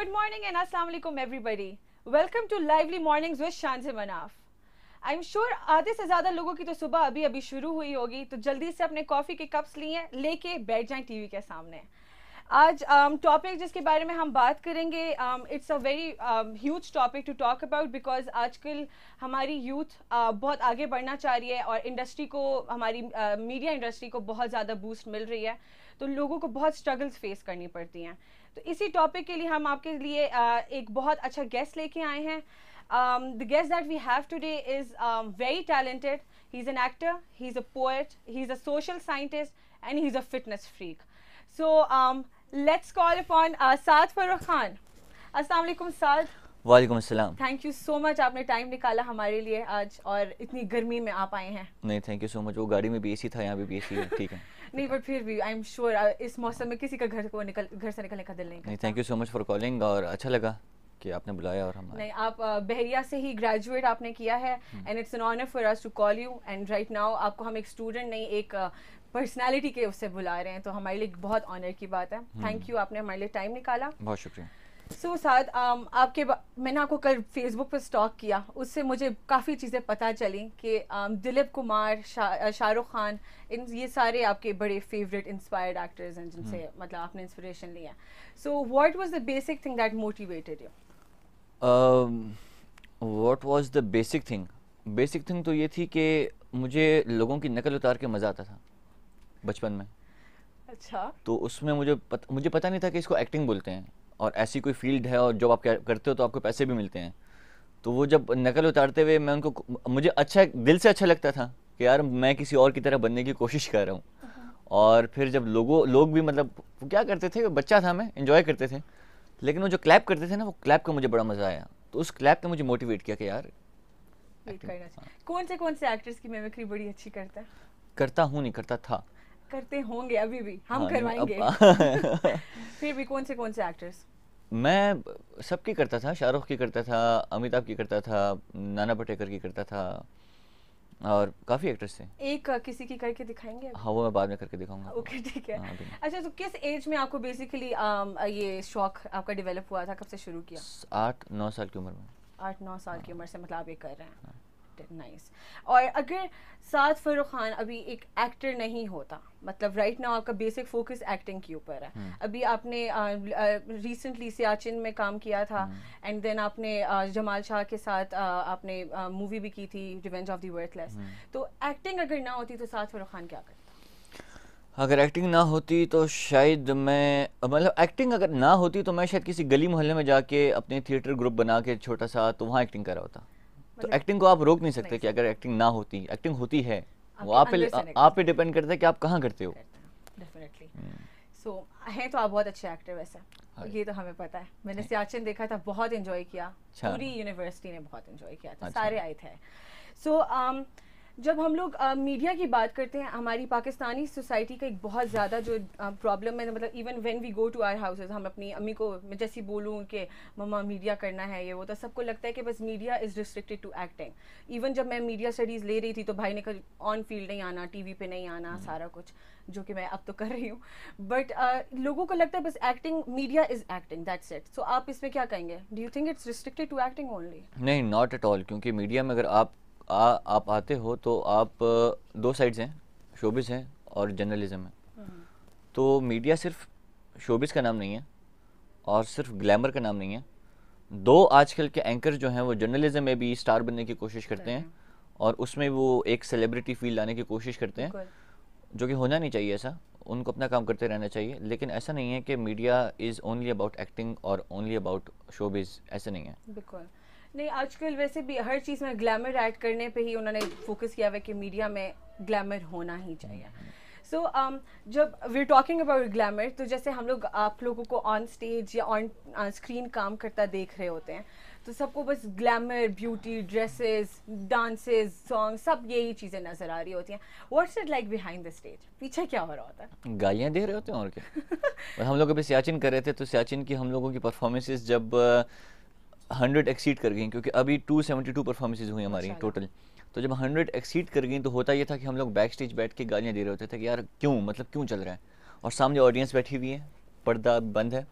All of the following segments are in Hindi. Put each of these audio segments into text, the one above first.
Good morning and Assalamu alaikum everybody. Welcome to Lively Mornings with Shanze Manaf. I'm sure आधे से ज़्यादा लोगों की तो सुबह अभी अभी शुरू हुई होगी, तो जल्दी से अपने कॉफ़ी के कप्स लिए लेके बैठ जाएं टीवी के सामने। आज टॉपिक जिसके बारे में हम बात करेंगे, it's a very huge topic to talk about because आजकल हमारी यूथ बहुत आगे बढ़ना चाह रही है और इंडस्ट्री को, हमारी मीडिया इंडस्ट्री को बहुत ज़्यादा बूस्ट मिल रही है, तो लोगों को बहुत स्ट्रगल्स फेस करनी पड़ती हैं। तो इसी टॉपिक के लिए हम आपके लिए एक बहुत अच्छा गेस्ट लेके आए हैं। The guest that we have today is very talented. He's an actor, he's a poet, he's a social scientist, and he's a fitness freak. So let's call upon Saad Farooq Khan. Assalamu alaikum Saad. वालेकुम अस्सलाम। थैंक यू सो मच, आपने टाइम निकाला हमारे लिए आज और इतनी गर्मी में आप आए हैं। नहीं, थैंक यू सो मच। वो गाड़ी में भी एसी था, यहाँ भी एसी है, ठीक है। नहीं, बट फिर भी आई एम श्योर इस मौसम में किसी का घर से निकलने का दिल नहीं करता। नहीं, thank you so much for calling, और अच्छा लगा कि आपने बुलाया। और हम नहीं, आप बहरिया से ही ग्रेजुएट आपने किया है and it's an honour for us to call you, and right now आपको हम एक स्टूडेंट नहीं, एक पर्सनालिटी के उससे बुला रहे हैं, तो हमारे लिए बहुत ऑनर की बात है। थैंक यू, आपने हमारे लिए टाइम निकाला। बहुत शुक्रिया। सो साद, मैंने आपको कल फेसबुक पर स्टॉक किया, उससे मुझे काफ़ी चीज़ें पता चली कि दिलीप कुमार, शाहरुख खान, ये सारे आपके बड़े फेवरेट इंस्पायर्ड एक्टर्स हैं जिनसे मतलब आपने इंस्पिरेशन लिया। So what was the basic thing that motivated you? What was the basic thing? Basic thing तो ये थी कि मुझे लोगों की नकल उतार के मज़ा आता था बचपन में। अच्छा। तो उसमें मुझे पता नहीं था कि इसको एक्टिंग बोलते हैं और ऐसी कोई फील्ड है, और जब आप करते हो तो आपको पैसे भी मिलते हैं। तो वो जब नकल उतारते हुए मुझे अच्छा, दिल से अच्छा लगता था कि यार मैं किसी और की तरह बनने की कोशिश कर रहा हूँ। और फिर जब लोग भी मतलब क्या करते थे, बच्चा था मैं, एंजॉय करते थे, लेकिन वो जो क्लैप करते थे ना, वो क्लैप का मुझे बड़ा मज़ा आया। तो उस क्लैप ने मुझे मोटिवेट किया कि यार कौन से एक्टर्स की मिमिक्री बड़ी अच्छी करता है? करता हूँ, नहीं करता था। करते होंगे अभी भी, हम करवाएंगे। फिर भी कौन से एक्टर्स? मैं सबकी करता था, शाहरुख की करता था, अमिताभ की करता था, नाना पाटेकर की करता था, और काफ़ी एक्टर्स थे। एक किसी की करके दिखाएंगे? हाँ, वो मैं बाद में करके दिखाऊंगा। ओके, ठीक है। अच्छा, तो किस एज में आपको बेसिकली ये शौक आपका डेवलप हुआ था, कब से शुरू किया? 8-9 साल की उम्र में। 8-9 साल की उम्र से मतलब आप ये कर रहे हैं। नाइस। और अगर साद फरूख खान अभी एक एक्टर नहीं होता, मतलब राइट नाउ आपका बेसिक फोकस एक्टिंग के ऊपर है, अभी आपने रिसेंटली सियाचिन में काम किया था, एंड देन आपने जमाल शाह के साथ आपने मूवी भी की थी, रिवेंज ऑफ द वर्थलेस। तो एक्टिंग अगर ना होती तो साद फरूख खान क्या करता? अगर एक्टिंग ना होती तो शायद मैं, मतलब एक्टिंग अगर ना होती तो मैं शायद किसी गली मोहल्ले में जाके अपने थिएटर ग्रुप बना के छोटा सा, तो वहाँ एक्टिंग कर रहा होता। तो एक्टिंग को आप रोक नहीं सकते कि अगर एक्टिंग ना होती, एक्टिंग होती है, वो आप पे डिपेंड करता है कि आप कहाँ करते हो। डेफिनेटली। सो हैं तो आप बहुत अच्छे एक्टर वैसे, ये तो हमें पता है। मैंने सियाचिन देखा था, बहुत एंजॉय किया, पूरी यूनिवर्सिटी ने बहुत एंजॉय किया था, सारे आए थे। सो जब हम लोग मीडिया की बात करते हैं, हमारी पाकिस्तानी सोसाइटी का एक बहुत ज़्यादा जो प्रॉब्लम है, मतलब even when we go to our houses, हम अपनी अम्मी को मैं जैसे बोलूँ कि मम्मा मीडिया करना है ये वो, तो सबको लगता है कि बस media is restricted to acting. Even जब मैं मीडिया स्टडीज़ ले रही थी तो भाई ने कहा ऑन फील्ड नहीं आना, टीवी पे नहीं आना, सारा कुछ, जो कि मैं अब तो कर रही हूँ, बट लोगों को लगता है बस acting, media is acting, that's it. So आप इसमें क्या कहेंगे? Do you think it's restricted to acting only? नहीं, नॉट एट ऑल, क्योंकि मीडिया में अगर आप आते हो तो आप दो साइड्स हैं, शोबिज़ हैं और जर्नलिज्म है। तो मीडिया सिर्फ शोबिज़ का नाम नहीं है और सिर्फ ग्लैमर का नाम नहीं है। दो आजकल के एंकर जो हैं वो जर्नलिज्म में भी स्टार बनने की कोशिश करते हैं और उसमें वो एक सेलिब्रिटी फील लाने की कोशिश करते हैं, जो कि होना नहीं चाहिए ऐसा। उनको अपना काम करते रहना चाहिए, लेकिन ऐसा नहीं है कि media is only about acting और ओनली अबाउट शोबिज़, ऐसा नहीं है। बिल्कुल नहीं, आजकल वैसे भी हर चीज़ में ग्लैमर ऐड करने पे ही उन्होंने फोकस किया हुआ है कि मीडिया में ग्लैमर होना ही चाहिए। सो जब we are talking about glamour, तो जैसे हम लोग आप लोगों को ऑन स्टेज या ऑन स्क्रीन काम करता देख रहे होते हैं, तो सबको बस glamour, beauty, dresses, dances, song, सब यही चीज़ें नज़र आ रही होती हैं। What's it like behind the stage? पीछे क्या हो रहा होता है? गालियाँ दे रहे होते हैं और क्या। हम लोग अभी सियाचिन कर रहे थे, तो सियाचिन की हम लोगों की परफॉर्मेंसेज जब 100 एक्सीड कर गई, क्योंकि अभी 272 परफॉर्मेंसेज हुई हमारी टोटल, तो जब 100 एक्सीड कर गई तो होता ये था कि हम लोग बैक स्टेज बैठ के गालियाँ दे रहे होते थे कि यार क्यों, मतलब क्यों चल रहा है, और सामने ऑडियंस बैठी हुई है, पर्दा बंद है,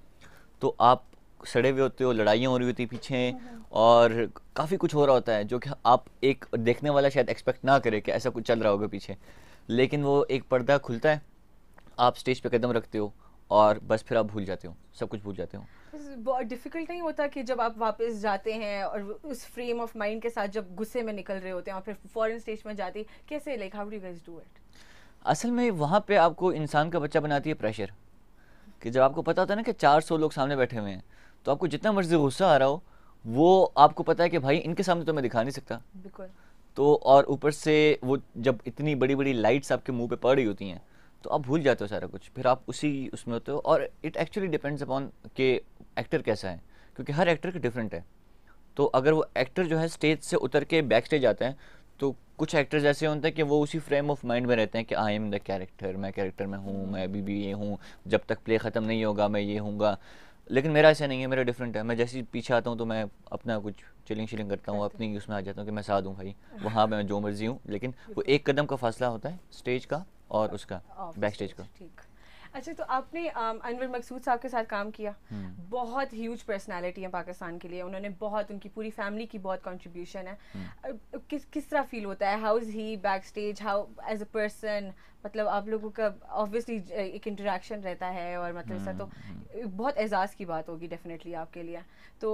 तो आप सड़े हुए होते हो, लड़ाइयाँ हो रही होती पीछे, और काफ़ी कुछ हो रहा होता है जो कि आप एक देखने वाला शायद एक्सपेक्ट ना करे कि ऐसा कुछ चल रहा होगा पीछे, लेकिन वो एक पर्दा खुलता है, आप स्टेज पे कदम रखते हो और बस फिर आप भूल जाते हो, सब कुछ भूल जाते हो। बहुत डिफिकल्ट नहीं होता कि जब आप वापस जाते हैं और उस फ्रेम ऑफ माइंड के साथ जब गुस्से में निकल रहे होते हैं और फिर फॉरेन स्टेज में जाते कैसे, like how do you guys do it? असल में वहाँ पे आपको इंसान का बच्चा बनाती है प्रेशर, कि जब आपको पता होता है ना कि 400 लोग सामने बैठे हुए हैं, तो आपको जितना मर्जी गुस्सा आ रहा हो, वो आपको पता है कि भाई इनके सामने तो मैं दिखा नहीं सकता। बिल्कुल। तो और ऊपर से वो जब इतनी बड़ी बड़ी लाइट्स आपके मुंह पे पड़ रही होती हैं, तो आप भूल जाते हो सारा कुछ, फिर आप उसी उसमें होते हो। और इट एक्चुअली डिपेंड्स अपॉन कि एक्टर कैसा है, क्योंकि हर एक्टर का डिफरेंट है। तो अगर वो एक्टर जो है स्टेज से उतर के बैक स्टेज आता है, तो कुछ एक्टर्स ऐसे होते हैं कि वो उसी फ्रेम ऑफ माइंड में रहते हैं कि आई एम द कैरेक्टर, मैं कैरेक्टर में हूँ, मैं अभी भी ये हूँ, जब तक प्ले ख़त्म नहीं होगा मैं ये हूँगा। लेकिन मेरा ऐसा नहीं है, मेरा डिफरेंट है। मैं जैसे ही पीछे आता हूँ तो मैं अपना कुछ चिलिंग शिलिंग करता हूँ, अपनी उसमें आ जाता हूँ कि मैं साथ हूँ भाई, वहाँ मैं जो मर्जी हूँ। लेकिन वो एक कदम का फासला होता है स्टेज का और उसका बैक स्टेज का। ठीक। अच्छा, तो आपने अनवर मकसूद साहब के साथ काम किया, बहुत ह्यूज पर्सनालिटी है पाकिस्तान के लिए, उन्होंने बहुत, उनकी पूरी फैमिली की बहुत कंट्रीब्यूशन है। किस तरह फील होता है, how is he back stage, how as a person? मतलब आप लोगों का ऑब्वियसली एक इंटरेक्शन रहता है और मतलब ऐसा तो बहुत एजाज़ की बात होगी डेफिनेटली आपके लिए। तो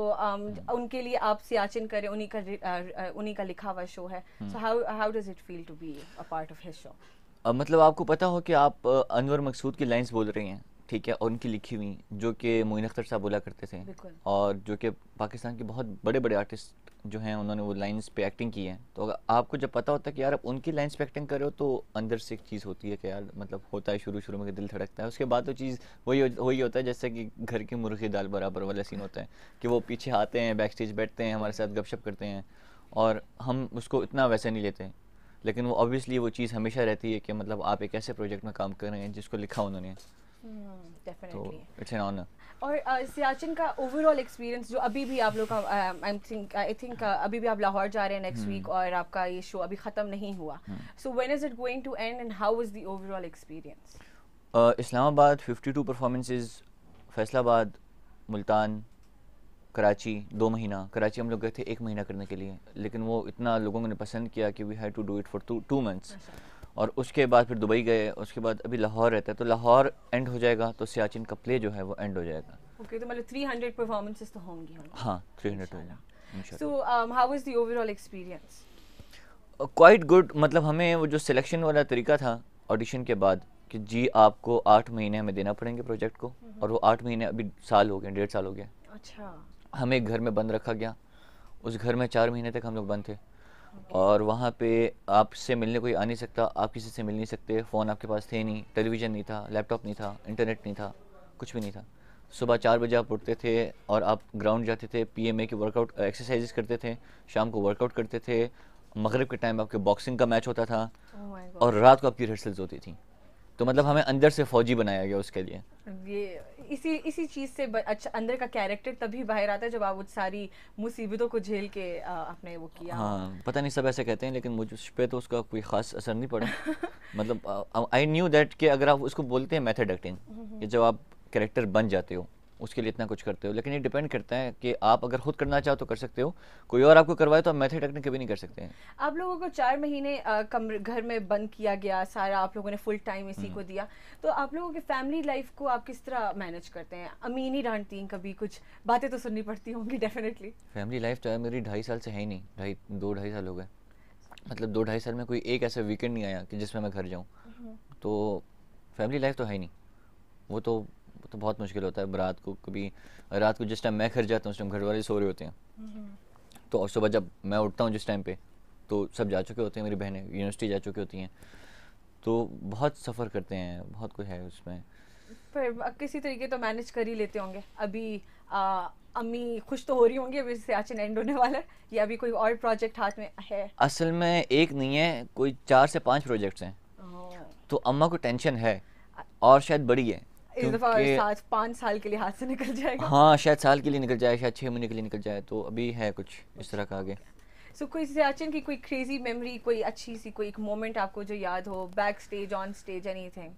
उनके लिए आप सियाचिन करें, उन्हीं का लिखा हुआ शो है, so how does it feel to be a part of his show? मतलब आपको पता हो कि आप अनवर मकसूद की लाइंस बोल रही हैं, ठीक है, और उनकी लिखी हुई जो कि मोइन अख्तर साहब बोला करते थे, और जो कि पाकिस्तान के बहुत बड़े बड़े आर्टिस्ट जो हैं उन्होंने वो लाइंस पे एक्टिंग की है। तो अगर आपको जब पता होता है कि यार आप उनकी लाइंस पे एक्टिंग कर रहे हो, तो अंदर से एक चीज़ होती है कि यार मतलब होता है शुरू शुरू में कि दिल धड़कता है, उसके बाद तो चीज़ वही होता है जैसे कि घर की मुर्गी दाल बराबर वाला सीन होता है कि वो पीछे आते हैं, बैक स्टेज बैठते हैं, हमारे साथ गपशप करते हैं, और हम उसको इतना वैसे नहीं लेते। लेकिन वो ऑब्वियसली वो चीज़ हमेशा रहती है कि मतलब आप एक ऐसे प्रोजेक्ट में काम कर रहे हैं जिसको लिखा उन्होंने, तो इट्स एन ऑनर। और सियाचिन का ओवरऑल एक्सपीरियंस जो अभी भी आप लोग का, आई थिंक अभी भी आप लाहौर जा रहे हैं नेक्स्ट वीक, और आपका ये शो अभी ख़त्म नहीं हुआ, so when is it going to end and how is the overall experience? Islamabad 52 performances, Faisalabad, Multan, Karachi 2 महीना। कराची हम लोग गए थे 1 महीना करने के लिए, लेकिन वो इतना लोगों ने पसंद किया कि we had to do it for 2 months. और उसके बाद फिर दुबई गए, उसके बाद अभी लाहौर रहता है, तो लाहौर एंड हो जाएगा तो सियाचिन का प्ले जो है वो एंड हो जाएगा। ओके, तो मतलब 300 परफॉर्मेंसेस तो होंगी? हाँ, 300 होगा इंशाल्लाह। So how is the overall experience? Quite good. मतलब हमें वो जो सिलेक्शन वाला तरीका था ऑडिशन के बाद कि जी आपको 8 महीने हमें देना पड़ेंगे प्रोजेक्ट को, और वो 8 महीने अभी साल हो गए, 1.5 साल हो गया। अच्छा। हमें एक घर में बंद रखा गया, उस घर में 4 महीने तक हम लोग बंद थे, और वहाँ पे आपसे मिलने कोई आ नहीं सकता, आप किसी से मिल नहीं सकते, फ़ोन आपके पास थे नहीं, टेलीविज़न नहीं था, लैपटॉप नहीं था, इंटरनेट नहीं था, कुछ भी नहीं था। सुबह 4 बजे आप उठते थे और आप ग्राउंड जाते थे, पीएमए की वर्कआउट एक्सरसाइजेस करते थे, शाम को वर्कआउट करते थे, मगरिब के टाइम आपके बॉक्सिंग का मैच होता था, और रात को आपकी रिहर्सल्स होती थी। तो मतलब हमें अंदर से फौजी बनाया गया उसके लिए। ये इसी चीज़ से अच्छा अंदर का कैरेक्टर तभी बाहर आता है जब आप वो सारी मुसीबतों को झेल के आपने वो किया। हाँ, पता नहीं सब ऐसे कहते हैं, लेकिन मुझ पे तो उसका कोई ख़ास असर नहीं पड़ा। मतलब आई न्यू दैट कि अगर आप उसको बोलते हैं मेथड एक्टिंग, कि जब आप कैरेक्टर बन जाते हो उसके लिए इतना कुछ करते हो, लेकिन ये डिपेंड करता है कि आप अगर खुद करना चाहो तो कर सकते हो, कोई और आपको करवाए तो आप मेथड एक्टिंग कभी नहीं कर सकते हैं। आप लोगों को 4 महीने कमरे घर में बंद किया गया, सारा आप लोगों ने फुल टाइम इसी को दिया, तो आप लोगों की फैमिली लाइफ को आप किस तरह मैनेज करते हैं? अमीन ही डांटती हैं कभी, कुछ बातें तो सुननी पड़ती होंगी डेफिनेटली। फैमिली लाइफ तो है मेरी 2.5 साल से है ही नहीं, 2-2.5 साल हो गए। मतलब 2-2.5 साल में कोई एक ऐसा वीकेंड नहीं आया कि जिसमें मैं घर जाऊँ। तो फैमिली लाइफ तो है ही नहीं, वो तो बहुत मुश्किल होता है। रात को जिस टाइम मैं घर जाता हूँ उस टाइम घर वाले सो रहे होते हैं, तो और सुबह जब मैं उठता हूँ जिस टाइम पे, तो सब जा चुके होते हैं, मेरी बहनें यूनिवर्सिटी जा चुकी होती हैं, तो बहुत सफ़र करते हैं, बहुत कुछ है उसमें। पर किसी तरीके तो मैनेज कर ही लेते होंगे। अभी अम्मी खुश तो हो रही होंगी अभी सियाचिन एंड होने वाला है, या अभी कोई और प्रोजेक्ट हाथ में है? असल में एक नहीं है, कोई 4 से 5 प्रोजेक्ट्स हैं, तो अम्मा को टेंशन है, और शायद बड़ी है, इस दफ़ा 7-5 साल के लिए हाथ से निकल जाएगा। हाँ, शायद साल के लिए निकल जाए, शायद 6 महीने के लिए निकल जाए, तो अभी है कुछ इस तरह का आगे। सो कोई सियाचिन की कोई क्रेजी मेमोरी, कोई अच्छी सी कोई एक मोमेंट आपको जो याद हो, back stage, on stage, anything?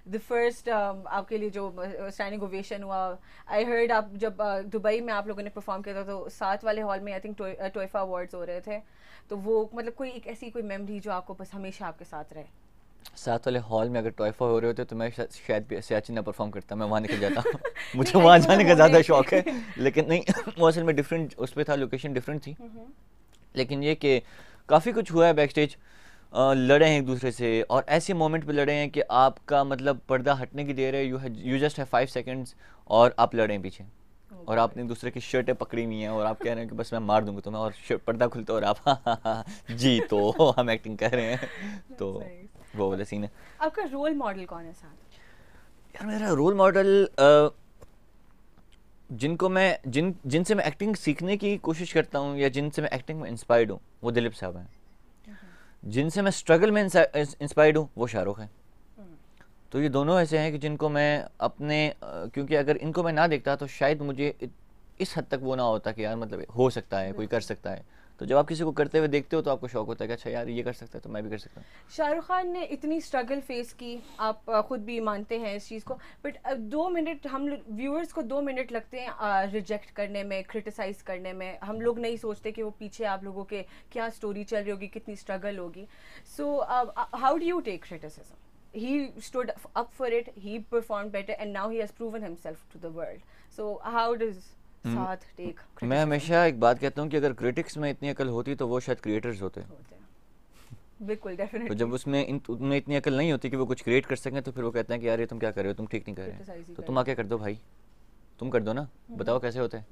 The first आपके लिए जो स्टैंडिंग ओवेशन हुआ, आई हर्ड आप जब दुबई में आप लोगों ने परफॉर्म किया था तो साथ वाले हॉल में आई थिंक टोइफा अवार्ड्स हो रहे थे, तो वो मतलब कोई एक ऐसी कोई मेमोरी जो आपको बस हमेशा आपके साथ रहे? साथ वाले हॉल में अगर टॉयफा हो रहे होते तो मैं शायद भी सियाचिन ना परफॉर्म करता, मैं वहाँ निकल जाता मुझे नहीं, वहाँ I know जाने the का ज़्यादा moment. शौक है, लेकिन नहीं वो असल में डिफरेंट उस पर था, लोकेशन डिफरेंट थी। लेकिन ये कि काफ़ी कुछ हुआ है बैक स्टेज, लड़े हैं एक दूसरे से, और ऐसे मोमेंट पे लड़े हैं कि आपका मतलब पर्दा हटने की देर है, यू जस्ट है 5 सेकेंड्स और आप लड़े हैं पीछे, और आपने एक दूसरे की शर्टें पकड़ी हुई हैं और आप कह रहे हैं कि बस मैं मार दूंगा तुम्हें, और पर्दा खुलता और आप जी तो हम एक्टिंग कर रहे हैं, तो वो वाला सीन है। आपका रोल मॉडल कौन है साथ? यार मेरा रोल मॉडल जिनको मैं जिनसे मैं एक्टिंग सीखने की कोशिश करता हूँ या जिनसे मैं एक्टिंग में इंस्पायर्ड हूँ वो दिलीप साहब हैं। जिनसे मैं स्ट्रगल में इंस्पायर्ड हूँ वो शाहरुख हैं। तो ये दोनों ऐसे हैं कि जिनको मैं अपने क्योंकि अगर इनको मैं ना देखता तो शायद मुझे इस हद तक वो ना होता कि यार मतलब हो सकता है, कोई कर सकता है। तो जब आप किसी को करते हुए देखते हो तो आपको शौक होता है कि अच्छा यार ये कर सकता है तो मैं भी कर सकता हूँ। शाहरुख खान ने इतनी स्ट्रगल फेस की, आप खुद भी मानते हैं इस चीज़ को, बट 2 मिनट हम व्यूअर्स को 2 मिनट लगते हैं रिजेक्ट करने में, क्रिटिसाइज करने में। हम लोग नहीं सोचते कि वो पीछे आप लोगों के क्या स्टोरी चल रही होगी, कितनी स्ट्रगल होगी। So how do you take criticism? He stood up for it, he performed better, and now he has proven himself to the world. So how does Saad take criticism? मैं हमेशा एक बात कहता हूँ कि अगर क्रिटिक्स में इतनी अकल होती तो वो शायद क्रिएटर्स होते। बिल्कुल, डेफिनेटली। तो जब उसमें उनमें इतनी अकल नहीं होती कि वो कुछ क्रिएट कर सकें तो फिर वो कहते हैं कि यार ये तुम क्या कर रहे हो, तुम ठीक नहीं कर रहे, तो तुम आके कर दो भाई, तुम कर दो ना, बताओ कैसे होता है।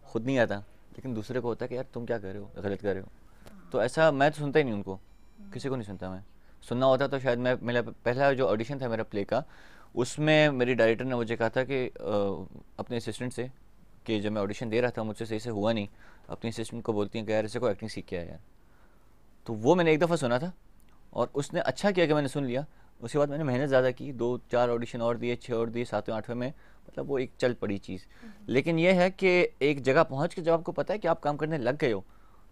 खुद नहीं आता लेकिन दूसरे को होता है कि यार तुम क्या कर रहे हो, गलत कर रहे हो। तो ऐसा मैं तो सुनता ही नहीं उनको, किसी को नहीं सुनता मैं। सुनना होता तो शायद मैं, मेरा पहला जो ऑडिशन था मेरा प्ले का, उसमें मेरी डायरेक्टर ने मुझे कहा था कि अपने असिस्टेंट से कि जब मैं ऑडिशन दे रहा था मुझसे सही से हुआ नहीं, अपनी असिस्टेंट को बोलती हैं कि यार ऐसे को एक्टिंग सीख के आया यार। तो वो मैंने एक दफ़ा सुना था और उसने अच्छा किया कि मैंने सुन लिया। उसके बाद मैंने मेहनत ज़्यादा की, 2-4 ऑडिशन और दिए, 6 और दिए, 7वें 8वें में मतलब वो एक चल पड़ी चीज़। लेकिन ये है कि एक जगह पहुँच के जब आपको पता है कि आप काम करने लग गए हो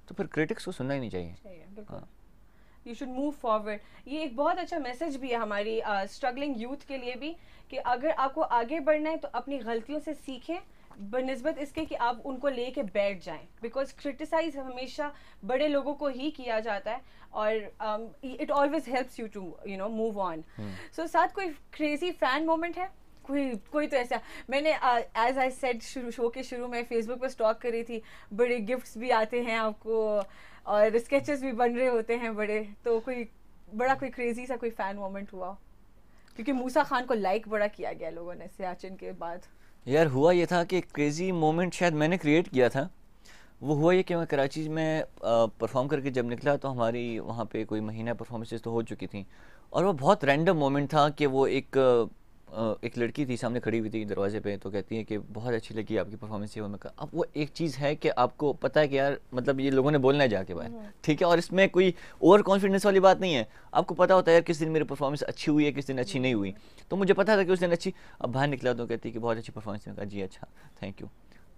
तो फिर क्रिटिक्स को सुनना ही नहीं चाहिए। हाँ, यू शुड मूव फॉरवर्ड। ये एक बहुत अच्छा मैसेज भी है हमारी स्ट्रगलिंग यूथ के लिए भी, कि अगर आपको आगे बढ़ना है तो अपनी गलतियों से सीखें बनिस्बत इसके कि आप उनको लेके बैठ जाएं, बिकॉज क्रिटिसाइज हमेशा बड़े लोगों को ही किया जाता है और it always helps you to move on. So साथ कोई क्रेजी फैन मोमेंट है? कोई तो ऐसा, मैंने एज आई सेड शो के शुरू में फेसबुक पे स्टॉक करी थी, बड़े गिफ्ट्स भी आते हैं आपको और स्केचेस भी बन रहे होते हैं बड़े, तो कोई बड़ा कोई क्रेजी सा कोई फैन मोमेंट हुआ? क्योंकि मूसा खान को लाइक बड़ा किया गया लोगों ने सियाचिन के बाद। यार हुआ ये था कि क्रेजी मोमेंट शायद मैंने क्रिएट किया था। वो हुआ ये कि मैं कराची में परफॉर्म करके जब निकला तो हमारी वहाँ पे कोई महीना परफॉर्मेंसेस तो हो चुकी थी, और वो बहुत रैंडम मोमेंट था कि वो एक लड़की थी सामने खड़ी हुई थी दरवाजे पे, तो कहती है कि बहुत अच्छी लगी आपकी परफॉर्मेंस। ये मैं कहा अब वो एक चीज़ है कि आपको पता है कि यार मतलब ये लोगों ने बोलना है जाके बाहर, ठीक है, और इसमें कोई ओवर कॉन्फिडेंस वाली बात नहीं है। आपको पता होता है यार किस दिन मेरी परफॉर्मेंस अच्छी हुई है, किस दिन अच्छी नहीं हुई। तो मुझे पता था कि उस दिन अच्छी, अब बाहर निकला तो कहती है कि बहुत अच्छी परफॉर्मेंस। मैं कहा जी अच्छा थैंक यू।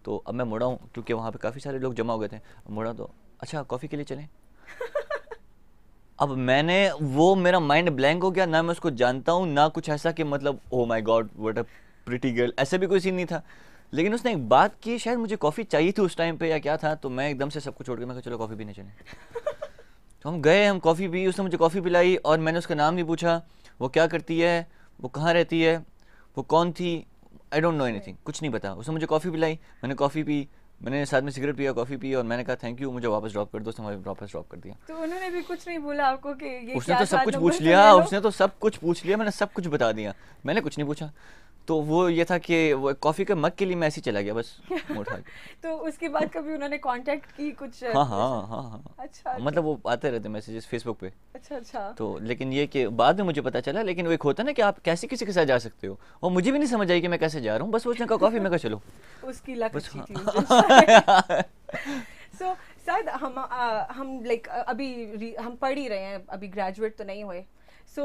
तो अब मैं मुड़ा हूँ क्योंकि वहाँ पे काफ़ी सारे लोग जमा हो गए थे, मुड़ा तो अच्छा कॉफ़ी के लिए चलें। अब मैंने वो मेरा माइंड ब्लैंक हो गया, ना मैं उसको जानता हूँ ना कुछ ऐसा कि मतलब oh my God what a pretty girl, ऐसा भी कोई सीन नहीं था। लेकिन उसने एक बात की, शायद मुझे कॉफ़ी चाहिए थी उस टाइम पे या क्या था, तो मैं एकदम से सब कुछ छोड़ के मैं कहा चलो कॉफ़ी पीने चलें। तो हम गए, हम कॉफ़ी पी, उसने मुझे कॉफ़ी पिलाई और मैंने उसका नाम नहीं पूछा, वो क्या करती है, वो कहाँ रहती है, वो कौन थी, आई डोंट नो एनीथिंग, कुछ नहीं पता। उसने मुझे कॉफ़ी पिलाई, मैंने कॉफ़ी पी, मैंने साथ में सिगरेट पिया, कॉफ़ी पी, और मैंने कहा थैंक यू मुझे वापस ड्रॉप कर दो। उसने मुझे वापस ड्रॉप कर दिया। तो उन्होंने भी कुछ नहीं बोला आपको कि ये उसने क्या तो सब कुछ पूछ नंबर लिया, ले लो? उसने तो सब कुछ पूछ लिया, मैंने सब कुछ बता दिया, मैंने कुछ नहीं पूछा। तो वो ये था कि वो कॉफ़ी के मग के लिए मैं ऐसे ही चला गया बस उठा के। तो उसके बाद कभी उन्होंने कांटेक्ट की कुछ? हाँ हाँ हाँ हाँ, अच्छा, मतलब वो आते रहते मैसेजेस फेसबुक पे। अच्छा। तो लेकिन ये कि बाद में मुझे पता चला, लेकिन वो एक होता है ना कि आप कैसे किसी के साथ जा सकते हो, और मुझे भी नहीं समझ आई कि मैं कैसे जा रहा हूँ, बस उसने कहा कॉफ़ी, मैं कहा चलो। उसकी लक बस अच्छी हाँ। थी उस दिन। सो शायद हम लाइक अभी हम पढ़ ही रहे हैं, अभी ग्रेजुएट तो नहीं हुए। सो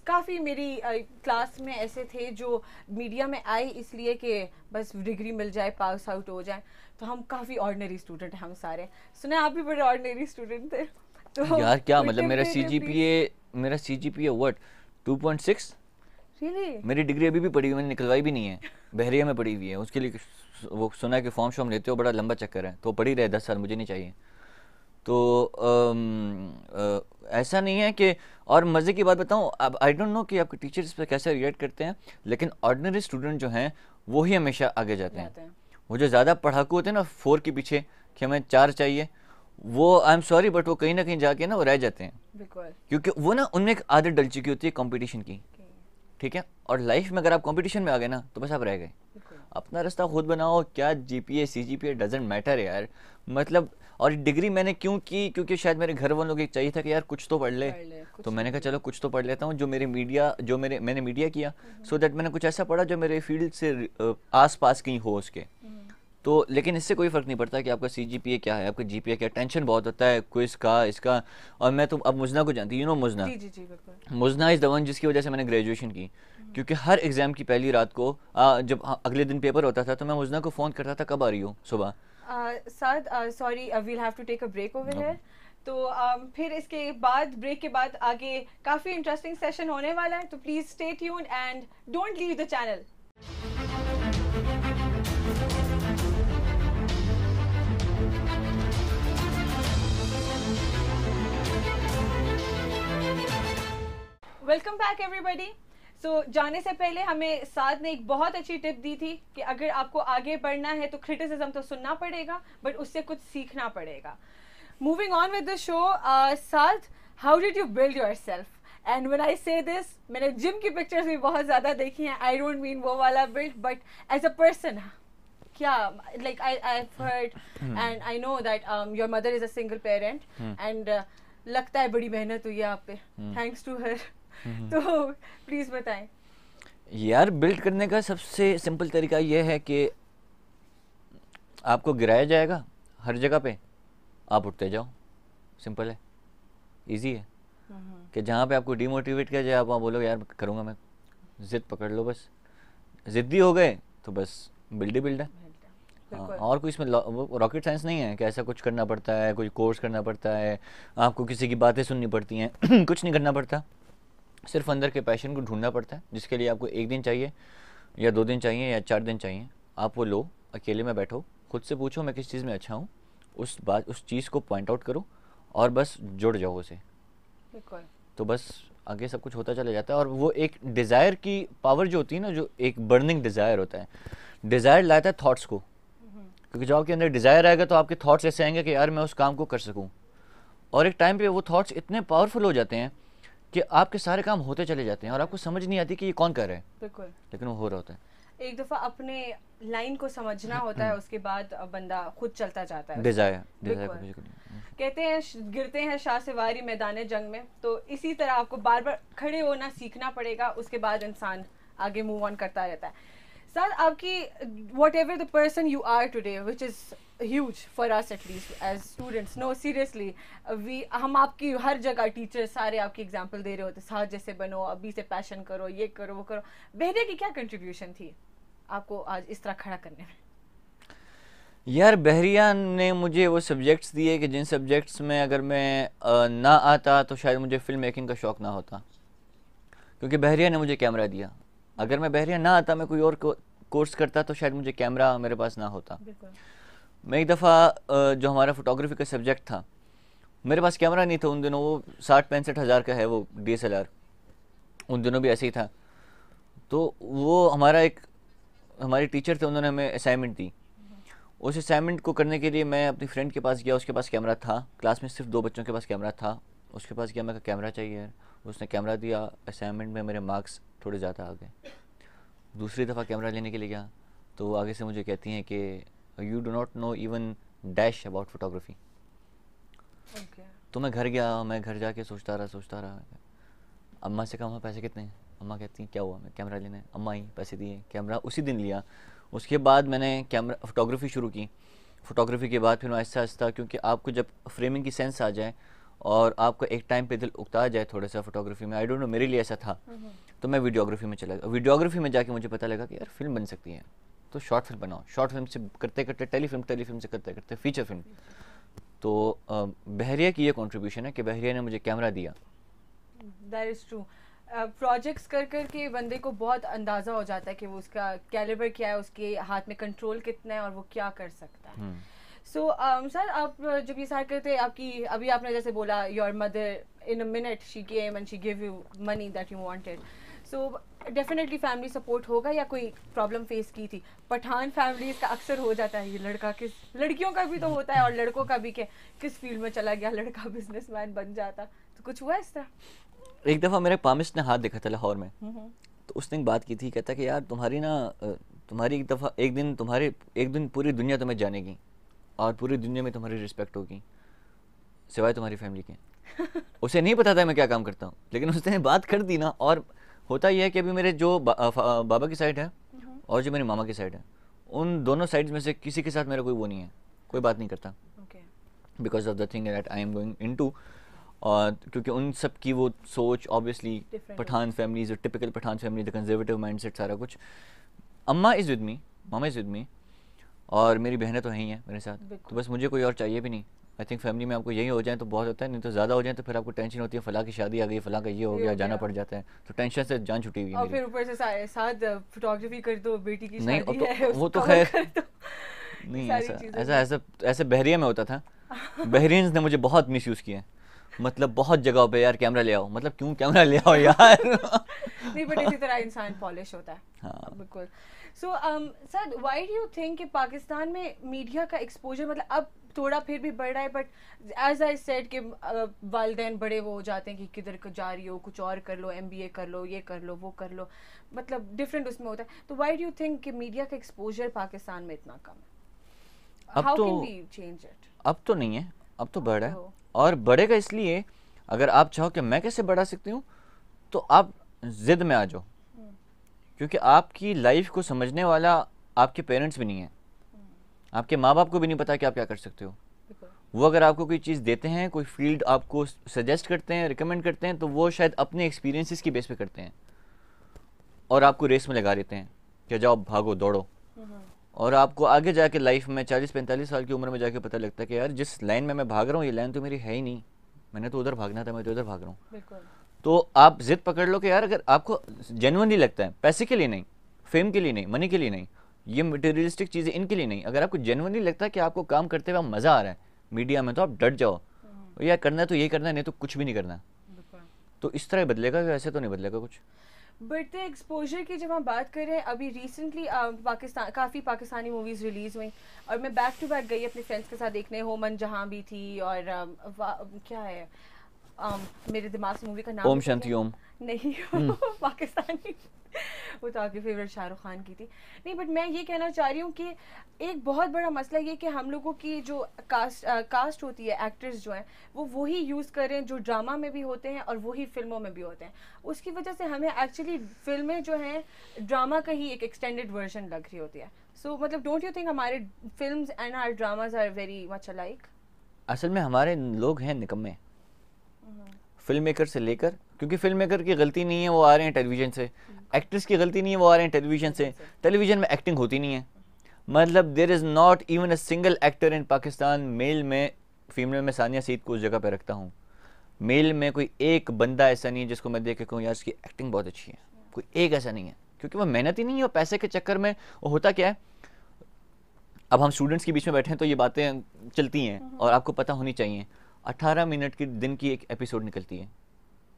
काफ़ी मेरी क्लास में ऐसे थे जो मीडिया में आए इसलिए कि बस डिग्री मिल जाए, पास आउट हो जाए। तो हम काफ़ी ऑर्डिनरी स्टूडेंट हैं हम सारे। सुने आप भी बड़े ऑर्डिनरी स्टूडेंट थे। तो यार क्या कोई मतलब tip मेरा दे दे, please। CGPA what 2.6 Really? मेरी डिग्री अभी भी पड़ी हुई, मैंने निकलवाई भी नहीं है, बहरिया में पड़ी हुई है। उसके लिए वो सुना है कि फॉर्म शॉर्म लेते हो, बड़ा लंबा चक्कर है, तो पड़ी रहे 10 साल, मुझे नहीं चाहिए। तो ऐसा नहीं है कि, और मज़े की बात बताऊं, अब आई डोंट नो कि आपके टीचर्स पे कैसे रिएक्ट करते हैं, लेकिन ऑर्डिनरी स्टूडेंट जो हैं वो ही हमेशा आगे जाते हैं। वो जो ज़्यादा पढ़ाकू होते हैं ना 4 के पीछे कि हमें 4 चाहिए, वो आई एम सॉरी बट वो कहीं ना कहीं जाके ना वो रह जाते हैं, क्योंकि वो ना उनमें एक आदत डल चुकी होती है कंपटीशन की। ठीक है, और लाइफ में अगर आप कंपटीशन में आ गए ना तो बस आप रह गए। अपना रास्ता खुद बनाओ, क्या जीपीए सीजीपीए डजंट मैटर यार। मतलब, और डिग्री मैंने क्यों की, क्योंकि शायद मेरे घर वालों को चाहिए था कि यार कुछ तो पढ़ ले, तो मैंने कहा चलो कुछ तो पढ़ लेता हूँ। मैंने मीडिया किया, सो दैट मैंने कुछ ऐसा पढ़ा जो मेरे फील्ड से आस पास कहीं हो उसके। तो लेकिन इससे कोई फ़र्क नहीं पड़ता कि आपका सीजीपीए क्या है, आपका जीपीए क्या। टेंशन बहुत होता है क्विज़ का, इसका। और मैं तो अब मुजना को जानती, you know Mujna. Mujna is the one जिसकी वजह से मैंने ग्रेजुएशन की, क्योंकि हर एग्ज़ाम की पहली रात को जब अगले दिन पेपर होता था तो मैं मुजना को फ़ोन करता था, कब आ रही हो सुबह। Saad, sorry, we'll have to take a break over here. तो फिर इसके बाद, ब्रेक के बाद आगे काफ़ी इंटरेस्टिंग सेशन होने वाला है, तो please stay tuned and don't leave the channel. Welcome back everybody. So जाने से पहले हमें साद ने एक बहुत अच्छी टिप दी थी कि अगर आपको आगे बढ़ना है तो क्रिटिसिज्म तो सुनना पड़ेगा, बट उससे कुछ सीखना पड़ेगा। Moving on with the show, Saad, how did you build yourself? And when I से दिस, मैंने जिम की पिक्चर्स भी बहुत ज़्यादा देखी हैं, आई डोंट मीन वो वाला build, but as a person क्या, like I have heard and I know that your mother is a single parent, and लगता है बड़ी मेहनत हुई है आप पे, थैंक्स टू हर। तो प्लीज बताएं यार। बिल्ड करने का सबसे सिंपल तरीका यह है कि आपको गिराया जाएगा हर जगह पे, आप उठते जाओ। सिंपल है, इजी है। कि जहाँ पे आपको डिमोटिवेट किया जाए आप वहाँ बोलोगे यार करूँगा मैं, जिद पकड़ लो बस। जिद्दी हो गए तो बस बिल्ड ही बिल्ड है। हाँ, और कोई इसमें रॉकेट साइंस नहीं है कि ऐसा कुछ करना पड़ता है, कोई कोर्स करना पड़ता है, आपको किसी की बातें सुननी पड़ती हैं। कुछ नहीं करना पड़ता, सिर्फ अंदर के पैशन को ढूंढना पड़ता है, जिसके लिए आपको 1 दिन चाहिए या 2 दिन चाहिए या 4 दिन चाहिए। आप वो लो, अकेले में बैठो, खुद से पूछो मैं किस चीज़ में अच्छा हूँ, उस चीज़ को पॉइंट आउट करो और बस जुड़ जाओ उसे। तो बस आगे सब कुछ होता चला जाता है। और वो एक डिज़ायर की पावर जो होती है ना, जो एक बर्निंग डिज़ायर होता है, डिज़ायर लाता है थॉट्स को, क्योंकि जब आपके अंदर डिज़ायर आएगा तो आपके थॉट्स ऐसे आएंगे कि यार मैं उस काम को कर सकूँ। और एक टाइम पे वो थॉट्स इतने पावरफुल हो जाते हैं कि आपके सारे काम होते चले जाते हैं और आपको समझ नहीं आती कि ये कौन कर रहा है, बिल्कुल, लेकिन वो हो रहा होता है। एक दफ़ा अपने लाइन को समझना होता है, उसके बाद बंदा खुद चलता जाता है। डिज़ायर कहते हैं गिरते हैं शाह सवारी मैदान जंग में, तो इसी तरह आपको बार बार खड़े होना सीखना पड़ेगा, उसके बाद इंसान आगे मूव ऑन करता रहता है। सर, आपकी whatever the person you are today, which is huge for us at least as students, no seriously, हम आपकी हर जगह टीचर सारे आपकी एग्जांपल दे रहे होते, साथ जैसे बनो, अभी से पैशन करो, ये करो वो करो। बहरिया की क्या कंट्रीब्यूशन थी आपको आज इस तरह खड़ा करने में? यार बहरिया ने मुझे वो सब्जेक्ट्स दिए कि जिन सब्जेक्ट्स में अगर मैं ना आता तो शायद मुझे फिल्म मेकिंग का शौक़ ना होता, क्योंकि बहरिया ने मुझे कैमरा दिया। अगर मैं बहरिया ना आता, मैं कोई और कोर्स करता, तो शायद मुझे कैमरा मेरे पास ना होता। मैं एक दफ़ा जो हमारा फोटोग्राफी का सब्जेक्ट था, मेरे पास कैमरा नहीं था उन दिनों, वो 60-65 हज़ार का है वो DSLR, उन दिनों भी ऐसे ही था। तो वो हमारे टीचर थे, उन्होंने हमें असाइनमेंट दी। उस असाइनमेंट को करने के लिए मैं अपनी फ्रेंड के पास गया, उसके पास कैमरा था, क्लास में सिर्फ 2 बच्चों के पास कैमरा था। उसके पास गया, मैं कहा कैमरा चाहिए यार, उसने कैमरा दिया। असाइनमेंट में मेरे मार्क्स थोड़े ज़्यादा आ गए। दूसरी दफ़ा कैमरा लेने के लिए गया तो वो आगे से मुझे कहती हैं कि you do not know even dash about photography. तो मैं घर गया, मैं घर जाके सोचता रहा। अम्मा से कहा पैसे कितने हैं? अम्मा कहती हैं क्या हुआ, मैं कैमरा लेना है। अम्मा ही पैसे दिए, कैमरा उसी दिन लिया। उसके बाद मैंने कैमरा फोटोग्राफी शुरू की। फ़ोटोग्राफी के बाद फिर मैं आहिस्ता, क्योंकि आपको जब फ्रेमिंग की सेंस आ जाए और आपको एक टाइम पे दिल उकता जाए थोड़ा सा फोटोग्राफी में, आई डोंट नो मेरे लिए ऐसा था, तो मैं वीडियोग्राफी में चला गया। वीडियोग्राफी में जाके मुझे पता लगा कि यार फिल्म बन सकती है, तो शॉर्ट फिल्म बनाओ, शॉर्ट फिल्म से करते करते टेलीफिल्म से करते करते फीचर फिल्म। तो बहरिया की ये कॉन्ट्रीब्यूशन है कि बहरिया ने मुझे कैमरा दिया। That is true. प्रोजेक्ट्स कर कर के बंदे को बहुत अंदाज़ा हो जाता है कि वो उसका कैलिबर क्या है, उसके हाथ में कंट्रोल कितना है और वो क्या कर सकता है। सो सर, आप जब ये सारे करते आपकी, अभी आपने जैसे बोला your mother in a minute she came and she give you money that you wanted, so definitely family support होगा या कोई प्रॉब्लम फेस की थी? पठान फैमिलीज का अक्सर हो जाता है, ये लड़का किस, लड़कियों का भी तो होता है और लड़कों का भी, कि किस फील्ड में चला गया लड़का, बिजनेसमैन बन जाता, तो कुछ हुआ इस तरह? एक दफ़ा मेरे पामिस्ट ने हाथ देखा था लाहौर में, तो उसने एक बात की थी, कहता कि यार तुम्हारी ना तुम्हारी एक दिन पूरी दुनिया तुम्हें जानेगी और पूरी दुनिया में तुम्हारी रिस्पेक्ट होगी सिवाय तुम्हारी फैमिली के। उसे नहीं पता था मैं क्या काम करता हूँ, लेकिन उसने बात कर दी ना। और होता यह है कि अभी मेरे जो बाबा की साइड है और जो मेरी मामा की साइड है, उन दोनों साइड्स में से किसी के साथ मेरा कोई वो नहीं है, कोई बात नहीं करता, because of the thing that I am going into. और क्योंकि उन सब की वो सोच ऑब्वियसली पठान फैमिली, जो typical Pathan family, the conservative mindset, सारा कुछ। अम्मा इज़ विद मी, मामा इज़ विद मी, और मेरी बहनें तो हैं ही हैं मेरे साथ, तो बस मुझे कोई और चाहिए भी नहीं। आई थिंक फैमिली में आपको यही हो जाए तो बहुत होता है, नहीं तो ज़्यादा हो जाए तो फिर आपको टेंशन होती है, फलां की शादी आ गई, फलां का ये हो गया, जाना पड़ जाता है, तो टेंशन से जान छुटी हुई है। और फिर ऊपर से साथ फोटोग्राफी कर दो, बेटी की नहीं, शादी है, वो तो खैर नहीं, ऐसा बहरिया में होता था। बहरीन ने मुझे बहुत मिसयूज़ किया है, मतलब बहुत जगह पे, यार कैमरा ले आओ, मतलब क्यों कैमरा ले आओ यार। नहीं, बट इसी तरह इंसान पॉलिश होता है। हाँ, बिल्कुल। So sir, why do you think कि पाकिस्तान में मीडिया का एक्सपोजर, मतलब अब थोड़ा फिर भी बढ़ रहा है, बट एज आई सेड कि वालिदैन बड़े वो हो जाते हैं कि किधर को जा रही हो, कुछ और कर लो, MBA कर लो, ये कर लो, वो कर लो, मतलब डिफरेंट उसमें होता है। तो व्हाई डू यू थिंक कि मीडिया का एक्सपोजर पाकिस्तान में इतना कम है? How can we change it? अब तो नहीं है, अब तो बढ़ रहा है, और बढ़ेगा। इसलिए अगर आप चाहो कि मैं कैसे बढ़ा सकती हूँ, तो आप जिद में आ जाओ, क्योंकि आपकी लाइफ को समझने वाला आपके पेरेंट्स भी नहीं है, आपके माँ बाप को भी नहीं पता कि आप क्या कर सकते हो। वो अगर आपको कोई चीज़ देते हैं, कोई फील्ड आपको सजेस्ट करते हैं, रिकमेंड करते हैं, तो वो शायद अपने एक्सपीरियंसेस की बेस पे करते हैं और आपको रेस में लगा देते हैं कि जाओ भागो दौड़ो। और आपको आगे जाके लाइफ में 40-45 साल की उम्र में जाके पता लगता है कि यार जिस लाइन में मैं भाग रहा हूँ, ये लाइन तो मेरी है ही नहीं, मैंने तो उधर भागना था, मैं तो उधर भाग रहा हूँ। तो आप जिद पकड़ लो कि यार अगर आपको जेन्युइनली लगता है, पैसे के लिए नहीं, फेम के लिए नहीं, मनी के लिए नहीं, ये मटेरियलिस्टिक चीज़ें इनके लिए नहीं, अगर आपको जेन्युइनली लगता है कि आपको काम करते हुए मज़ा आ रहा है मीडिया में, तो आप डट जाओ, यार करना है तो ये करना है, नहीं तो कुछ भी नहीं करना। तो इस तरह बदलेगा, ऐसे तो नहीं बदलेगा कुछ। बढ़ते एक्सपोजर की जब हम बात कर रहे हैं, अभी रिसेंटली काफ़ी पाकिस्तानी मूवीज़ रिलीज़ हुई और मैं बैक टू बैक गई अपने फ्रेंड्स के साथ देखने। होमन जहाँ भी थी, और क्या है मेरे दिमाग से मूवी का नाम, ओम शांति ओम नहीं, पाकिस्तानी, वो तो आपके फेवरेट शाहरुख खान की थी। नहीं, बट मैं ये कहना चाह रही हूँ कि एक बहुत बड़ा मसला ये कि हम लोगों की जो कास्ट होती है, एक्टर्स जो हैं वो वही यूज़ करें जो ड्रामा में भी होते हैं और वही फिल्मों में भी होते हैं। उसकी वजह से हमें एक्चुअली फिल्में जो हैं ड्रामा का ही एक एक्सटेंडेड वर्जन लग रही होती है। सो मतलब डोंट यू थिंक हमारे films and our dramas are very much alike? असल में हमारे लोग हैं निकम्मे, फिल्म मेकर से लेकर, क्योंकि फिल्म मेकर की गलती नहीं है, वो आ रहे हैं टेलीविज़न से, एक्ट्रेस की गलती नहीं है, वो आ रहे हैं टेलीविज़न से, टेलीविज़न में एक्टिंग होती नहीं है। मतलब there is not even a single actor in Pakistan, male में फीमेल में सानिया सईद को उस जगह पर रखता हूँ, मेल में कोई एक बंदा ऐसा नहीं है जिसको मैं देख के कहूँ यार इसकी एक्टिंग बहुत अच्छी है, कोई एक ऐसा नहीं है, क्योंकि वो मेहनत ही नहीं है। और पैसे के चक्कर में वो होता क्या है, अब हम स्टूडेंट्स के बीच में बैठे हैं तो ये बातें चलती हैं और आपको पता होनी चाहिए। 18 मिनट की दिन की एक एपिसोड निकलती है,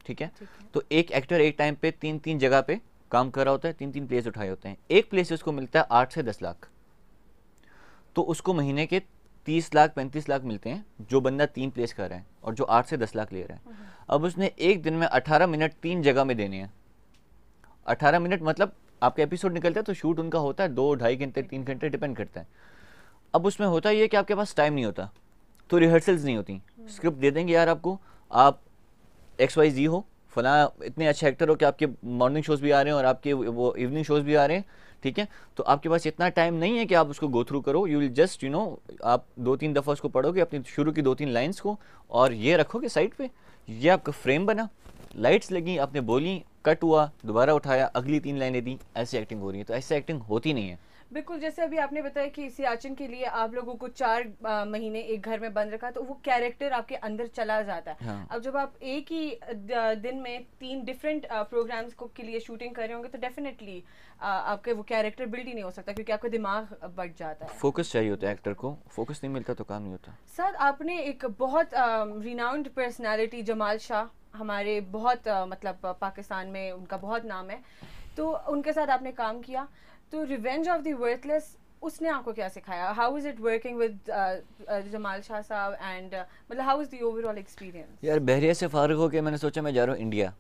ठीक है? तो एक एक्टर एक टाइम पे 3-3 जगह पे काम कर रहा होता है, 3-3 प्लेस उठाए होते हैं, एक प्लेस उसको मिलता है 8 से 10 लाख, तो उसको महीने के 30 लाख 35 लाख मिलते हैं जो बंदा 3 प्लेस कर रहा है और जो 8 से 10 लाख ले रहा है। अब उसने एक दिन में 18 मिनट 3 जगह में देने हैं। 18 मिनट मतलब आपका एपिसोड निकलता है तो शूट उनका होता है 2-2.5 घंटे 3 घंटे, डिपेंड करता है। अब उसमें होता है ये कि आपके पास टाइम नहीं होता, तो रिहर्सल्स नहीं होती, स्क्रिप्ट दे देंगे यार आपको, आप XYZ हो, फला इतने अच्छे एक्टर हो कि आपके मॉर्निंग शोज़ भी आ रहे हैं और आपके वो इवनिंग शोज़ भी आ रहे हैं, ठीक है? तो आपके पास इतना टाइम नहीं है कि आप उसको गो थ्रू करो, यू विल जस्ट आप 2-3 दफ़ा उसको पढ़ोगे, अपनी शुरू की 2-3 लाइन्स को, और ये रखोगे साइड पे, ये आपका फ्रेम बना, लाइट्स लगी, आपने बोली, कट हुआ, दोबारा उठाया, अगली 3 लाइनें दी, ऐसी एक्टिंग हो रही है। तो ऐसी एक्टिंग होती नहीं है। बिल्कुल, जैसे अभी आपने बताया कि सियाचिन के लिए आप लोगों को 4 महीने एक घर में बंद रखा, तो वो कैरेक्टर आपके अंदर चला जाता है। हाँ। अब जब आप एक ही दिन में 3 डिफरेंट प्रोग्राम्स को के लिए शूटिंग कर रहे होंगे, तो डेफिनेटली आपके वो कैरेक्टर बिल्ड ही नहीं हो सकता, क्योंकि आपका दिमाग बढ़ जाता है। फोकस चाहिए होता है एक्टर को, फोकस नहीं मिलता तो काम नहीं होता। सर, आपने एक बहुत रिनाउंड पर्सनालिटी जमाल शाह, हमारे बहुत मतलब पाकिस्तान में उनका बहुत नाम है, तो उनके साथ आपने काम किया। तो रिवेंज ऑफ द वर्थलेस, उसने आपको क्या सिखाया? How is it working with Jamal Shah साहब एंड मतलब how is the overall experience? यार बहरिया से फारिग होके मैंने सोचा मैं जा रहा हूँ इंडिया,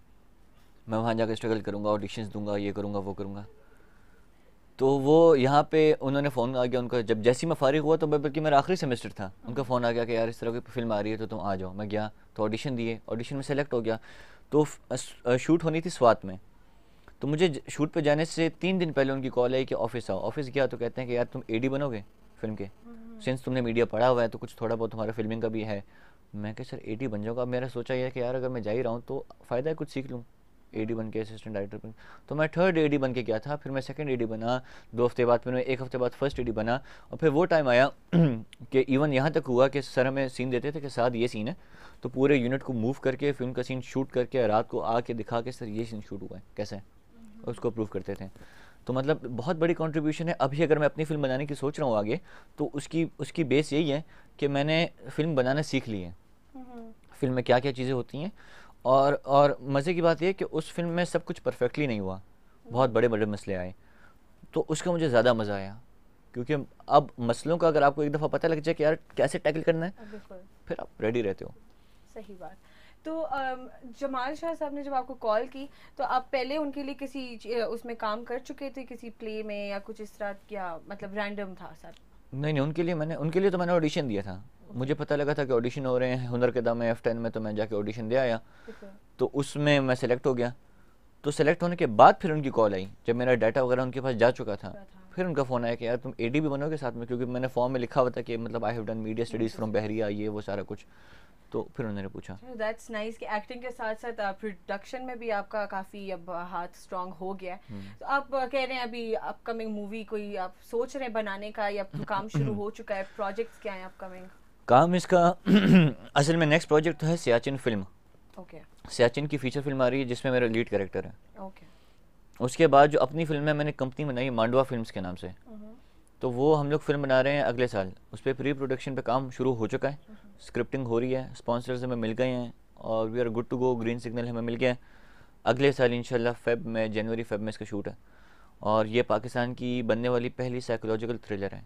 मैं वहाँ जाकर स्ट्रगल करूँगा, ऑडिशंस दूंगा, ये करूँगा वो करूँगा। तो वो यहाँ पे उन्होंने फ़ोन आ गया उनका, जब जैसे ही मैं फारिग हुआ तो बल्कि मेरा आखिरी सेमेस्टर था, उनका फ़ोन आ गया कि यार इस तरह की फिल्म आ रही है तो तुम आ जाओ। मैं गया तो ऑडिशन दिए, ऑडिशन में सेलेक्ट हो गया। तो शूट होनी थी स्वात में, तो मुझे शूट पे जाने से 3 दिन पहले उनकी कॉल आई कि ऑफिस आओ। ऑफिस गया तो कहते हैं कि यार तुम एडी बनोगे फिल्म के, सिंस तुमने मीडिया पढ़ा हुआ है तो कुछ थोड़ा बहुत तुम्हारा फिल्मिंग का भी है। मैं कहा सर एडी बन जाऊँगा। अब मेरा सोचा यह है कि यार अगर मैं जा ही रहा हूँ तो फ़ायदा है कुछ सीख लूँ, एडी बन के असिस्टेंट डायरेक्टर बन। तो मैं 3rd एडी बन के गया था, फिर मैं 2nd एडी बना 2 हफ्ते बाद, फिर मैं 1 हफ्ते बाद 1st एडी बना। और फिर वो टाइम आया कि इवन यहाँ तक हुआ कि सर हमें सीन देते थे कि साथ ये सीन है, तो पूरे यूनिट को मूव करके फिल्म का सीन शूट करके रात को आके दिखा के सर ये सीन शूट हुआ है कैसा है, उसको अप्रूव करते थे। तो मतलब बहुत बड़ी कंट्रीब्यूशन है। अभी अगर मैं अपनी फ़िल्म बनाने की सोच रहा हूँ आगे, तो उसकी बेस यही है कि मैंने फ़िल्म बनाना सीख ली है, फ़िल्म में क्या क्या चीज़ें होती हैं। और मज़े की बात यह है कि उस फिल्म में सब कुछ परफेक्टली नहीं हुआ, बहुत बड़े बड़े मसले आए, तो उसका मुझे ज़्यादा मज़ा आया। क्योंकि अब मसलों का अगर आपको एक दफ़ा पता लग जाए कि यार कैसे टैकल करना है, फिर आप रेडी रहते हो। सही बात। तो जमाल शाह साहब ने जब आपको कॉल की, तो आप पहले उनके लिए किसी उसमें काम कर चुके थे, किसी प्ले में या कुछ इस तरह, क्या मतलब रैंडम था सर? नहीं, उनके लिए तो मैंने ऑडिशन दिया था। मुझे पता लगा था कि ऑडिशन हो रहे हैं हुनर के दम में F10 में, तो मैं जाके ऑडिशन दे आया। तो उसमें मैं सेलेक्ट हो गया। तो सेलेक्ट होने के बाद फिर उनकी कॉल आई, जब मेरा डाटा वगैरह उनके पास जा चुका था, फिर उनका फ़ोन आया कि यार तुम एडी भी बनोगे साथ में, क्योंकि मैंने फॉर्म में लिखा हुआ था कि मतलब I have done media studies from Bahria, ये वो सारा कुछ। तो फिर उन्होंने पूछा। दैट्स नाइस कि एक्टिंग के साथ साथ प्रोडक्शन में भी आपका काफ़ी अब हाथ स्ट्रांग हो गया है। तो आप कह रहे हैं अभी अपकमिंग मूवी कोई आप सोच रहे हैं बनाने का, या काम शुरू हो चुका है? प्रोजेक्ट्स क्या हैं अपकमिंग? काम इसका असल में नेक्स्ट प्रोजेक्ट तो है सियाचिन फिल्म। ओके। सियाचिन की फीचर फिल्म आ रही है जिसमें मेरा लीड कैरेक्टर है। ओके। उसके बाद जो अपनी फिल्म है, मैंने कंपनी बनाई मांडवा फिल्म्स के नाम से, तो वो हम लोग फिल्म बना रहे हैं अगले साल। उस पर प्री प्रोडक्शन पे काम शुरू हो चुका है, स्क्रिप्टिंग हो रही है, स्पॉन्सर्स हमें मिल गए हैं और we are good to go, green signal हमें मिल गया है। अगले साल इंशाल्लाह जनवरी फेब में इसका शूट है। और ये पाकिस्तान की बनने वाली पहली साइकोलॉजिकल थ्रिलर है।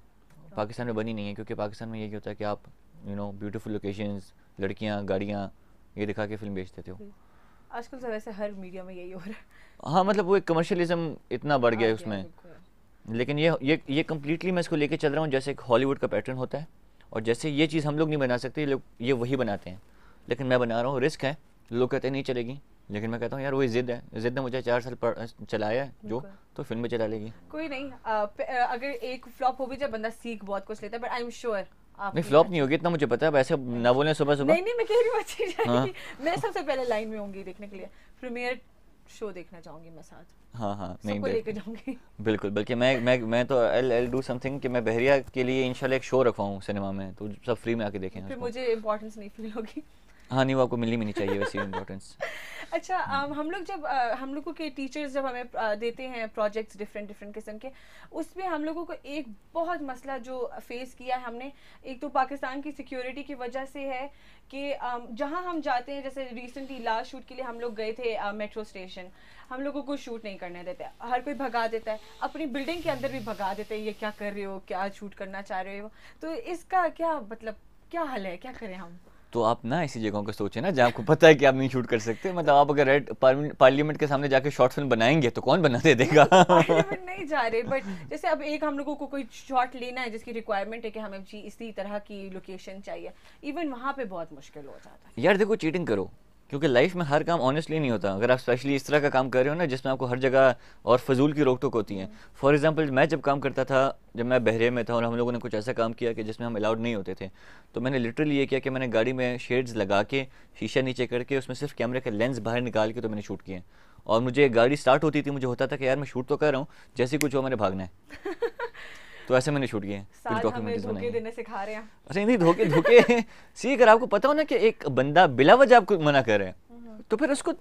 पाकिस्तान में बनी नहीं है, क्योंकि पाकिस्तान में यही होता है कि आप ब्यूटीफुल लोकेशंस, लड़कियाँ, गाड़ियाँ, ये दिखा के फिल्म बेच देते हो। आजकल तो वैसे हर मीडिया में यही हो रहा है। हाँ, मतलब वो एक कमर्शियलिज्म इतना बढ़ गया है उसमें। लेकिन ये कम्प्लीटली मैं इसको लेके चल रहा हूँ जैसे एक हॉलीवुड का पैटर्न होता है, और जैसे ये चीज़ हम लोग नहीं बना सकते, लोग ये वही बनाते हैं, लेकिन मैं बना रहा हूँ। रिस्क है, लोग कहते हैं नहीं चलेगी, लेकिन मैं कहता हूँ यार वही जिद ने मुझे 4 साल चलाया है जो, तो फिल्म में चला लेगी। कोई नहीं, अगर एक फ्लॉप हो भी जाए, बंदा सीख बहुत कुछ लेता है, बट आई एम श्योर नहीं फ्लॉप नहीं होगी, इतना मुझे पता है। वैसे ना बोलें सुबह सुबह। नहीं, मैं कह रही हूँ अच्छी जाएगी। मैं सबसे पहले लाइन में होंगी देखने के लिए, प्रीमियर शो देखना चाहूंगी मैं साथ। हाँ, सबको लेके जाऊंगी। बिल्कुल, बल्कि मैं तो I'll do something कि मैं बहरिया के लिए इंशाल्लाह एक शो रखवाऊँ सिनेमा में, तो सब फ्री में आके देखें। फिर मुझे इम्पोर्टेंस नहीं फील होगी। हाँ नहीं, वो आपको मिलनी भी नहीं चाहिए वैसी इम्पोर्टेंस। अच्छा, हम लोग जब हम लोगों के टीचर्स जब हमें देते हैं प्रोजेक्ट्स डिफरेंट किस्म के, उसमें हम लोगों को एक बहुत मसला जो फेस किया है हमने, एक तो पाकिस्तान की सिक्योरिटी की वजह से है कि जहां हम जाते हैं, जैसे रिसेंटली लास्ट शूट के लिए हम लोग गए थे मेट्रो स्टेशन, हम लोगों को शूट नहीं करने देते, हर कोई भगा देता है, अपनी बिल्डिंग के अंदर भी भगा देते हैं, ये क्या कर रहे हो, क्या शूट करना चाह रहे हो। तो इसका क्या मतलब, क्या हल है, क्या करें हम? तो आप ना ऐसी जगहों को सोचें ना जहाँ आपको पता है कि आप नहीं शूट कर सकते। मतलब आप अगर पार्लियामेंट के सामने जाके शॉर्ट फिल्म बनाएंगे तो कौन बना दे देगा। पार्लियामेंट नहीं जा रहे, बट जैसे अब एक हम लोगों को कोई शॉट लेना है जिसकी रिक्वायरमेंट है कि हमें जी इसी तरह की लोकेशन चाहिए, इवन वहाँ पे बहुत मुश्किल हो जाता है। यार देखो, चीटिंग करो, क्योंकि लाइफ में हर काम ऑनेस्टली नहीं होता। अगर आप स्पेशली इस तरह का काम कर रहे हो ना जिसमें आपको हर जगह और फजूल की रोक टोक होती है। फॉर एग्जांपल, मैं जब काम करता था, जब मैं बहरे में था और हम लोगों ने कुछ ऐसा काम किया कि जिसमें हम अलाउड नहीं होते थे, तो मैंने लिटरली ये किया कि मैंने गाड़ी में शेड्स लगा के, शीशा नीचे करके, उसमें सिर्फ कैमरे का लेंस बाहर निकाल के तो मैंने शूट किया। और मुझे गाड़ी स्टार्ट होती थी, मुझे होता था कि यार मैं शूट तो कर रहा हूँ, जैसे कुछ हो मैंने भागना है। तो ऐसे मैंने शूट किए हैं, कुछ साथ हमें डॉक्यूमेंट्रीज धोखे बनाए हैं। देने सिखा रहे हैं। अच्छा नहीं, धोखे धोखे सी, अगर आपको पता हो ना कि एक बंदा बिला वजह आपको मना कर रहा है, तो फिर उसको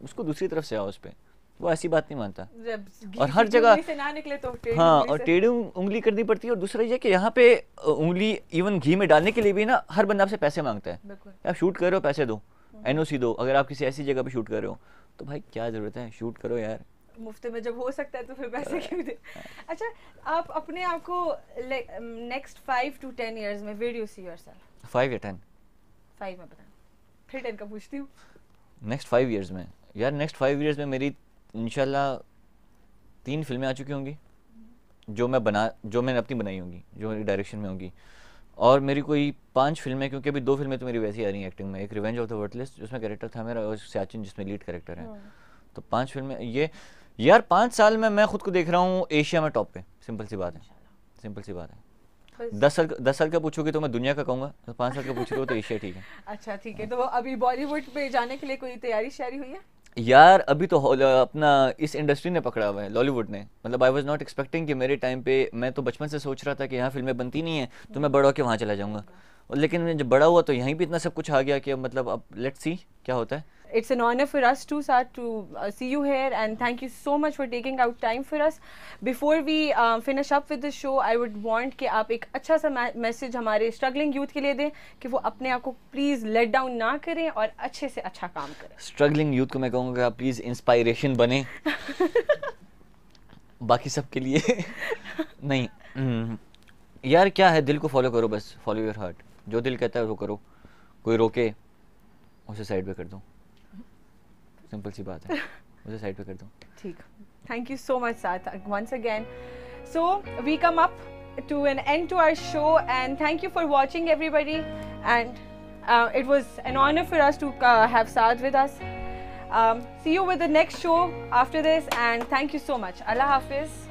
उसको दूसरी तरफ से आओ उस पे, वो ऐसी बात नहीं मानता। जब घी और हर की जगह उंगली से ना निकले तो टेढ़ी हाँ, उंगली और से। टेढ़ी उंगली करनी पड़ती है। और दूसरा ये कि यहाँ पे उंगली इवन घी में डालने के लिए भी ना हर बंदा आपसे पैसे मांगता है। बिल्कुल। आप शूट कर रहे हो, पैसे दो, एनओसी दो। अगर आप किसी ऐसी जगह पे शूट कर रहे हो तो भाई क्या जरूरत है, शूट करो यार। मुफ्त में जब हो सकता है तो फिर पैसे क्यों दे। अच्छा, आप अपने आप को नेक्स्ट 5 to 10 years में where do you see yourself? 5 या 10? 5 में बताएं, फिर 10 का पूछती हूँ। नेक्स्ट 5 ईयर्स में यार, नेक्स्ट 5 ईयर्स में मेरी इंशाल्लाह 3 फिल्में आ चुकी होंगी जो मैंने अपनी बनाई होंगी, जो मेरी डायरेक्शन में होंगी। और मेरी कोई 5 फिल्में, क्योंकि अभी 2 फिल्में तो मेरी वैसी आ रही हैं एक्टिंग में। एक रिवेंज ऑफ द वर्टलेस जिसमें कैरेक्टर था मेरा, और सियाचिन जिसमें लीड कैरेक्टर है। तो 5 फिल्में ये यार, 5 साल में मैं खुद को देख रहा हूँ एशिया में टॉप पे। सिंपल सी बात है, सिंपल सी बात है। 10 साल का पूछोगे तो मैं दुनिया का कहूँगा, 5 साल का पूछ रहे हो तो एशिया ठीक है। अच्छा ठीक है, तो अभी बॉलीवुड पे जाने के लिए कोई तैयारी शायरी हुई है? यार अभी तो अपना इस इंडस्ट्री ने पकड़ा हुआ है, लॉलीवुड ने। मतलब आई वाज नॉट एक्सपेक्टिंग कि मेरे टाइम पे, मैं तो बचपन से सोच रहा था कि यहाँ फिल्में बनती नहीं है तो मैं बड़ा होकर वहाँ चला जाऊँगा। और लेकिन मैं जब बड़ा हुआ तो यहीं भी इतना सब कुछ आ गया कि अब मतलब अब लेट्स सी क्या होता है। It's an honor for us too, Saad, to see you here, and thank you so much for taking out time for us. Before we finish up with the show, I would want कि आप एक अच्छा सा मैसेज हमारे स्ट्रगलिंग यूथ के लिए दें कि वो अपने आप को प्लीज़ लेट डाउन ना करें और अच्छे से अच्छा काम करें। स्ट्रगलिंग यूथ को मैं कहूँगा आप प्लीज़ इंस्पायरेशन बने बाकी सब के लिए नहीं। यार क्या है, दिल को फॉलो करो बस, फॉलो योर हार्ट। जो दिल कहता है वो करो, कोई रोके उसे साइड पे कर दो, सिंपल सी बात है, उसे साइड पे कर दो। ठीक, थैंक यू सो मच साथ once again. So we come up to an end to our show, and thank you for watching everybody, and it was an honor for us to have Saad with us. See you with the next show after this, and thank you so much. Allah Hafiz.